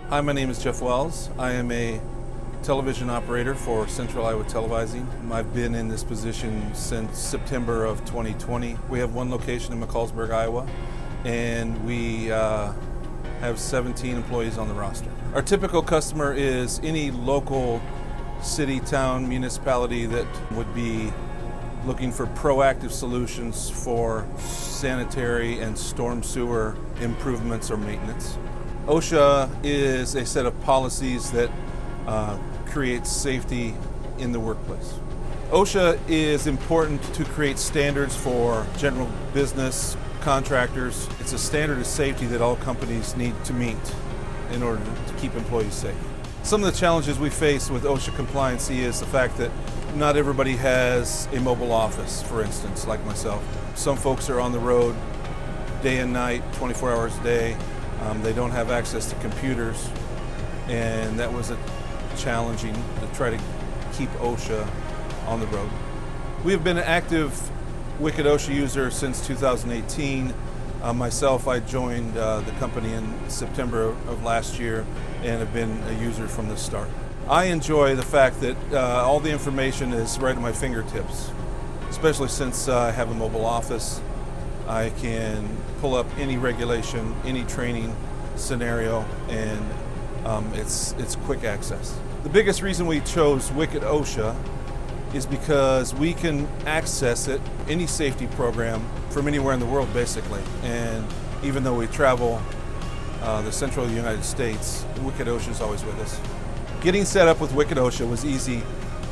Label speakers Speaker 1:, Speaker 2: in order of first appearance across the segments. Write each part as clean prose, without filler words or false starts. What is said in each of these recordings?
Speaker 1: Hi, my name is Jeff Wells. I am a television operator for Central Iowa Televising. I've been in this position since September of 2020. We have one location in McCallsburg, Iowa, and we have 17 employees on the roster. Our typical customer is any local city, town, municipality that would be looking for proactive solutions for sanitary and storm sewer improvements or maintenance. OSHA is a set of policies that creates safety in the workplace. OSHA is important to create standards for general business contractors. It's a standard of safety that all companies need to meet in order to keep employees safe. Some of the challenges we face with OSHA Compliance is the fact that not everybody has a mobile office, for instance, like myself. Some folks are on the road day and night, 24 hours a day. They don't have access to computers, and that was challenging to try to keep OSHA on the road. We have been an active Wicked OSHA user since 2018. Myself, I joined the company in September of last year and have been a user from the start. I enjoy the fact that all the information is right at my fingertips, especially since I have a mobile office. I can pull up any regulation, any training scenario, and it's quick access. The biggest reason we chose Wicked OSHA is because we can access it, any safety program, from anywhere in the world basically. And even though we travel the central United States, Wicked OSHA is always with us. Getting set up with Wicked OSHA was easy.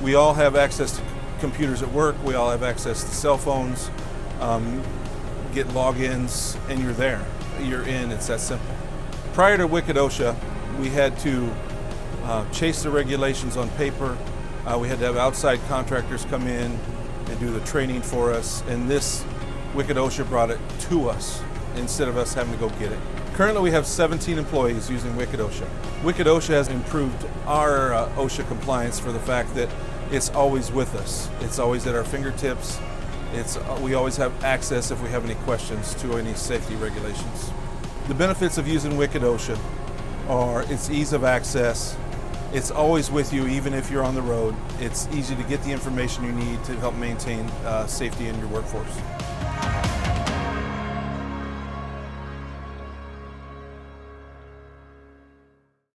Speaker 1: We all have access to computers at work, we all have access to cell phones. Get logins and you're there. You're in, it's that simple. Prior to Wicked OSHA, we had to chase the regulations on paper. We had to have outside contractors come in and do the training for us, and this Wicked OSHA brought it to us instead of us having to go get it. Currently we have 17 employees using Wicked OSHA. Wicked OSHA has improved our OSHA compliance for the fact that it's always with us. It's always at our fingertips. We always have access if we have any questions to any safety regulations. The benefits of using Wicked OSHA are its ease of access. It's always with you even if you're on the road. It's easy to get the information you need to help maintain safety in your workforce.